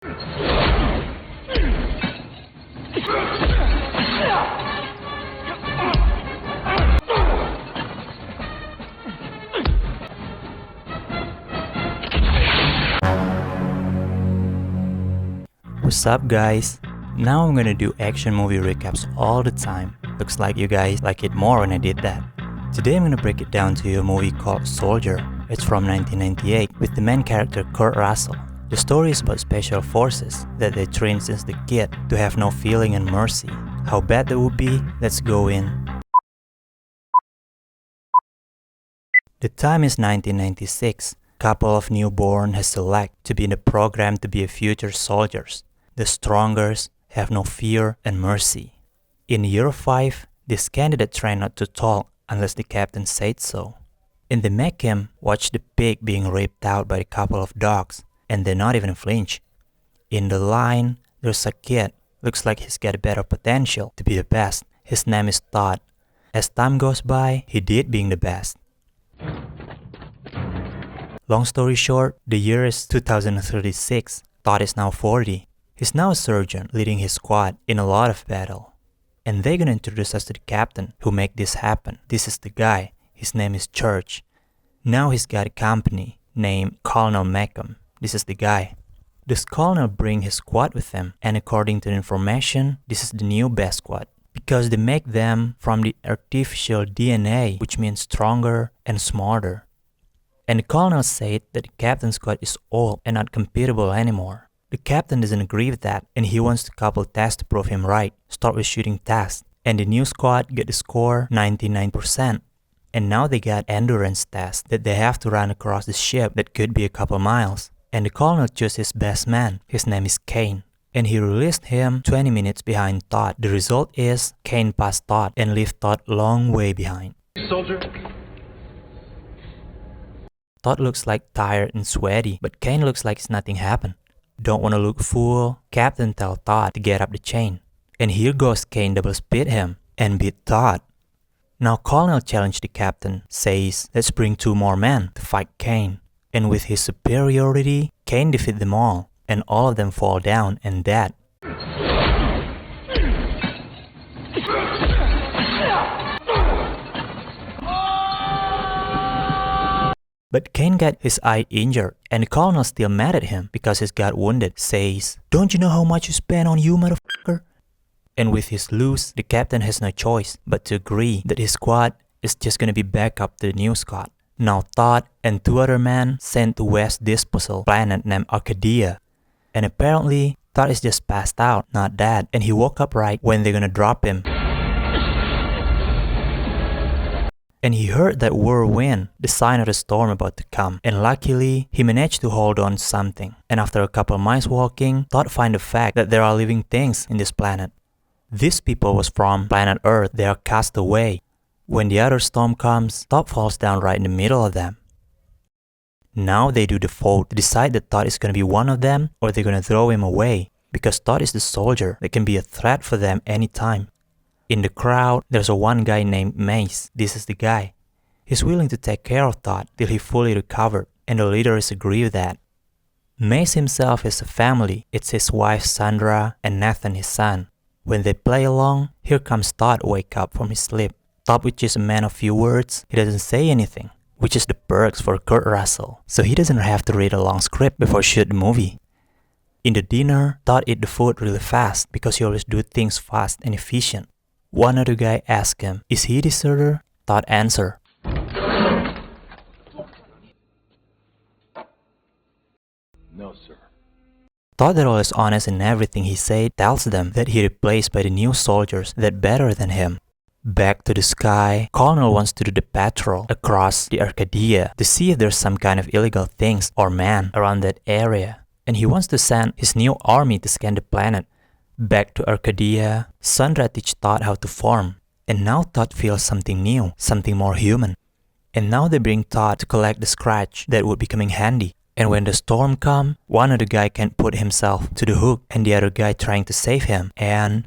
What's up guys? Now I'm gonna do action movie recaps all the time. Looks like you guys like it more when I did that. Today I'm gonna break it down to you a movie called Soldier. It's from 1998 with the main character Kurt Russell. The story is about special forces that they train since the kid to have no feeling and mercy. How bad that would be? Let's go in. The time is 1996. Couple of newborn has selected to be in the program to be a future soldiers. The strongest have no fear and mercy. In year 5, this candidate try not to talk unless the captain said so. And they make him watch the pig being ripped out by a couple of dogs, and they not even flinch. In the line, there's a kid, looks like he's got a better potential to be the best. His name is Todd. As time goes by, he did being the best. Long story short, the year is 2036. Todd is now 40. He's now a surgeon leading his squad in a lot of battle. And they're gonna introduce us to the captain who make this happen. This is the guy. His name is Church. Now he's got a company named Colonel Macomb. This is the guy. This colonel bring his squad with him, and according to the information, this is the new best squad. Because they make them from the artificial DNA, which means stronger and smarter. And the colonel said that the captain's squad is old and not compatible anymore. The captain doesn't agree with that, and he wants a couple tests to prove him right. Start with shooting tests. And the new squad get the score 99%. And now they got endurance tests that they have to run across the ship that could be a couple miles. And the colonel chose his best man. His name is Kane. And he released him 20 minutes behind Todd. The result is Kane passed Todd and left Todd long way behind. Soldier. Todd looks like tired and sweaty, but Kane looks like nothing happened. Don't wanna look fool, Captain tell Todd to get up the chain. And here goes Kane double speed him and beat Todd. Now Colonel challenged the captain, says let's bring 2 more men to fight Kane. And with his superiority, Kane defeat them all, and all of them fall down and dead. But Kane got his eye injured, and the colonel still mad at him because he's got wounded, says, "Don't you know how much you spent on you, motherfucker?" And with his lose, the captain has no choice but to agree that his squad is just gonna be back up to the new squad. Now Todd and 2 other men sent to West Disposal planet named Arcadia. And apparently, Todd is just passed out, not dead, and he woke up right when they're gonna drop him. And he heard that whirlwind, the sign of the storm about to come. And luckily, he managed to hold on to something. And after a couple miles walking, Todd find the fact that there are living things in this planet. These people was from planet Earth. They are cast away. When the other storm comes, Todd falls down right in the middle of them. Now they do the vote to decide that Todd is gonna be one of them or they're gonna throw him away. Because Todd is the soldier that can be a threat for them anytime. In the crowd, there's a one guy named Mace. This is the guy. He's willing to take care of Todd till he fully recovered, and the leaders agree with that. Mace himself has a family. It's his wife Sandra and Nathan his son. When they play along, here comes Todd wake up from his sleep. Todd, which is a man of few words, he doesn't say anything, which is the perks for Kurt Russell. So he doesn't have to read a long script before shoot the movie. In the dinner, Todd eat the food really fast because he always do things fast and efficient. One other guy asked him, "Is he deserter?" Todd answered, No, sir. Todd, that always honest in everything he said, tells them that he replaced by the new soldiers that better than him. Back to the sky, Colonel wants to do the patrol across the Arcadia to see if there's some kind of illegal things or man around that area. And he wants to send his new army to scan the planet. Back to Arcadia, Sandra teach Todd how to farm, and now Todd feels something new, something more human. And now they bring Todd to collect the scratch that would be coming handy. And when the storm come, one of the guy can't put himself to the hook, and the other guy trying to save him, and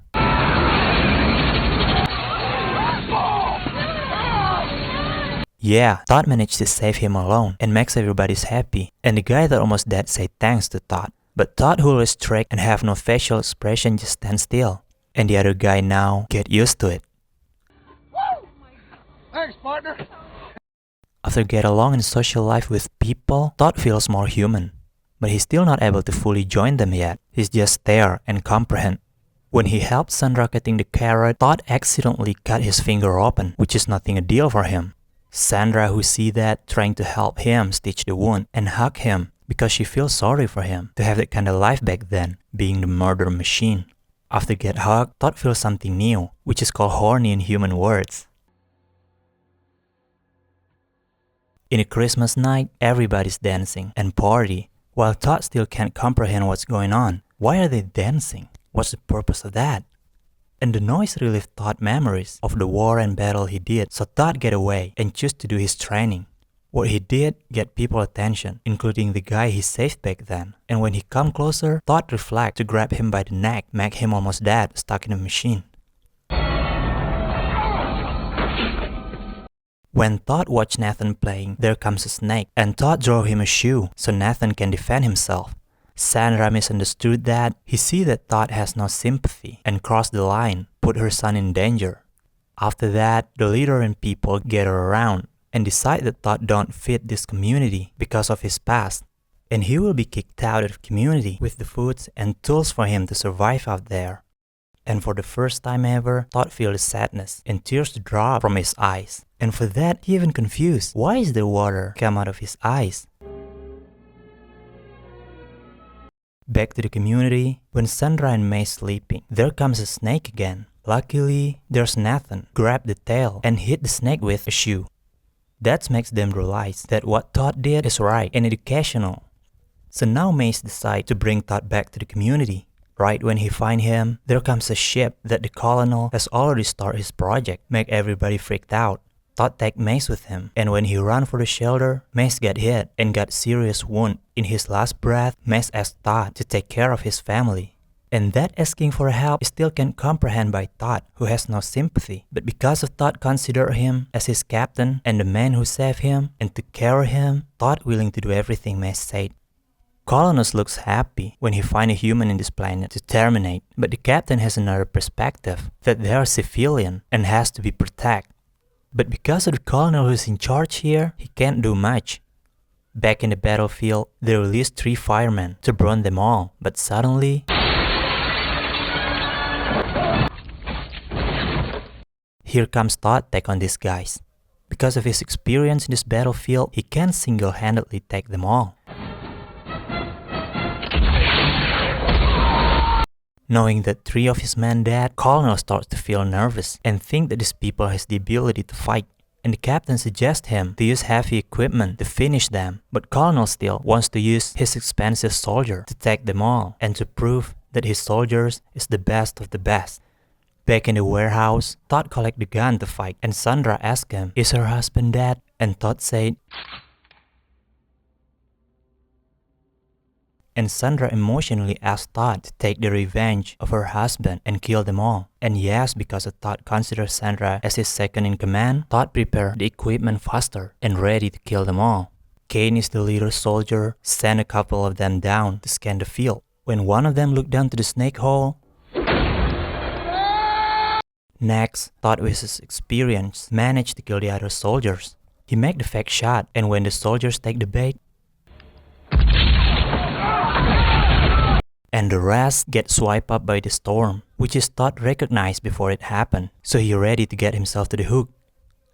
yeah, Todd managed to save him alone and makes everybody happy. And the guy that almost dead say thanks to Todd. But Todd, who was tricked and have no facial expression, just stand still. And the other guy now get used to it. Thanks, partner. After get along in social life with people, Todd feels more human. But he's still not able to fully join them yet. He's just there and comprehend. When he helped Sandra cutting the carrot, Todd accidentally cut his finger open, which is nothing a deal for him. Sandra, who see that, trying to help him stitch the wound and hug him because she feels sorry for him to have that kind of life back then, being the murder machine. After get hugged, Todd feels something new, which is called horny in human words. In a Christmas night, everybody's dancing and party, while Todd still can't comprehend what's going on. Why are they dancing? What's the purpose of that? And the noise relieved Todd memories of the war and battle he did, so Todd get away and choose to do his training. What he did get people attention, including the guy he saved back then. And when he come closer, Todd reflect to grab him by the neck, make him almost dead, stuck in a machine. When Todd watched Nathan playing, there comes a snake, and Todd draw him a shoe so Nathan can defend himself. Sandra misunderstood that. He see that Todd has no sympathy and crossed the line, put her son in danger. After that, the leader and people gather around and decide that Todd don't fit this community because of his past, and he will be kicked out of the community with the foods and tools for him to survive out there. And for the first time ever, Todd feels sadness and tears drop from his eyes. And for that, he even confused. Why is the water come out of his eyes? Back to the community, when Sandra and May sleeping, there comes a snake again. Luckily, there's Nathan, grab the tail and hit the snake with a shoe. That makes them realize that what Todd did is right and educational. So now Mace decides to bring Todd back to the community. Right when he find him, there comes a ship that the colonel has already started his project, make everybody freaked out. Todd take Mace with him, and when he run for the shelter, Mace got hit and got serious wound. In his last breath, Mace asked Todd to take care of his family. And that asking for help still can't comprehend by Todd, who has no sympathy. But because of Todd consider him as his captain and the man who saved him and took care of him, Todd willing to do everything Mace said. Colonus looks happy when he find a human in this planet to terminate, but the captain has another perspective, that they are civilian and has to be protected. But because of the colonel who's in charge here, he can't do much. Back in the battlefield, they released 3 firemen to burn them all, but suddenly here comes Todd take on these guys. Because of his experience in this battlefield, he can single-handedly take them all. Knowing that 3 of his men dead, Colonel starts to feel nervous and think that these people has the ability to fight. And the captain suggests him to use heavy equipment to finish them. But Colonel still wants to use his expensive soldier to take them all and to prove that his soldiers is the best of the best. Back in the warehouse, Todd collect the gun to fight and Sandra asks him, is her husband dead? And Todd said, and Sandra emotionally asked Todd to take the revenge of her husband and kill them all. And yes, because Todd considers Sandra as his second in command, Todd prepared the equipment faster and ready to kill them all. Kane is the leader soldier, sent a couple of them down to scan the field. When one of them looked down to the snake hole, next, Todd with his experience managed to kill the other soldiers. He made the fake shot, and when the soldiers take the bait, and the rest get swiped up by the storm, which is Todd recognized before it happened, so he ready to get himself to the hook.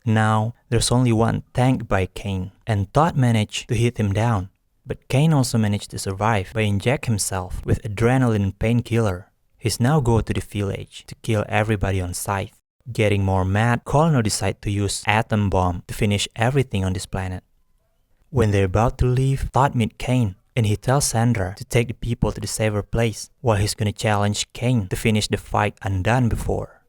Now, there's only one tank by Kane, and Todd managed to hit him down. But Kane also managed to survive by inject himself with adrenaline painkiller. He's now go to the village to kill everybody on sight. Getting more mad, Colonel decides to use atom bomb to finish everything on this planet. When they're about to leave, Todd meets Kane, and he tells Sandra to take the people to the safer place, while he's gonna challenge Kane to finish the fight undone before.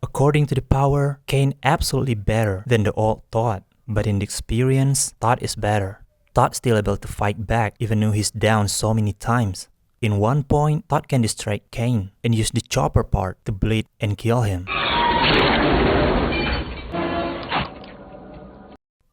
According to the power, Kane absolutely better than the old Todd, but in the experience, Todd is better. Todd still able to fight back even though he's down so many times. In one point, Todd can distract Kane and use the chopper part to bleed and kill him.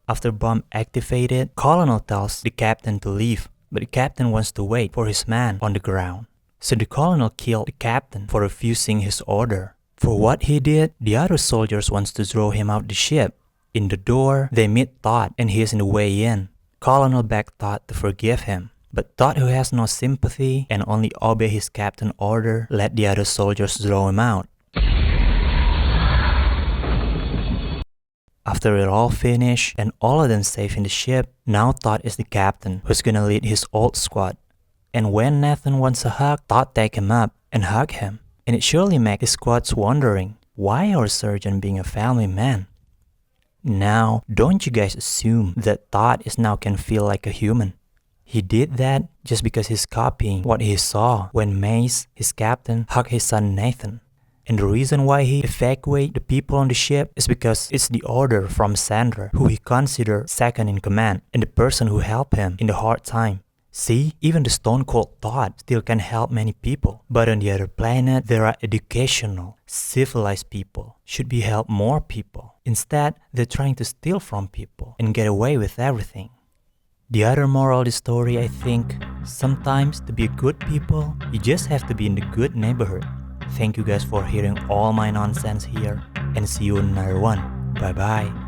After bomb activated, Colonel tells the captain to leave, but the captain wants to wait for his man on the ground. So the colonel killed the captain for refusing his order. For what he did, the other soldiers wants to throw him out the ship. In the door, they meet Todd and he is in the way in. Colonel begged Todd to forgive him, but Todd, who has no sympathy and only obey his captain's order, let the other soldiers throw him out. After it all finished and all of them safe in the ship, now Todd is the captain who's gonna lead his old squad. And when Nathan wants a hug, Todd take him up and hug him. And it surely makes the squads wondering, why our surgeon being a family man? Now, don't you guys assume that Todd is now can feel like a human? He did that just because he's copying what he saw when Mace, his captain, hugged his son Nathan. And the reason why he evacuated the people on the ship is because it's the order from Sandra, who he considered second in command and the person who helped him in the hard time. See, even the Stone Cold Todd still can help many people. But on the other planet, there are educational, civilized people, should be help more people. Instead, they're trying to steal from people and get away with everything. The other moral of the story, I think, sometimes to be a good people, you just have to be in the good neighborhood. Thank you guys for hearing all my nonsense here, and see you in another one. Bye bye.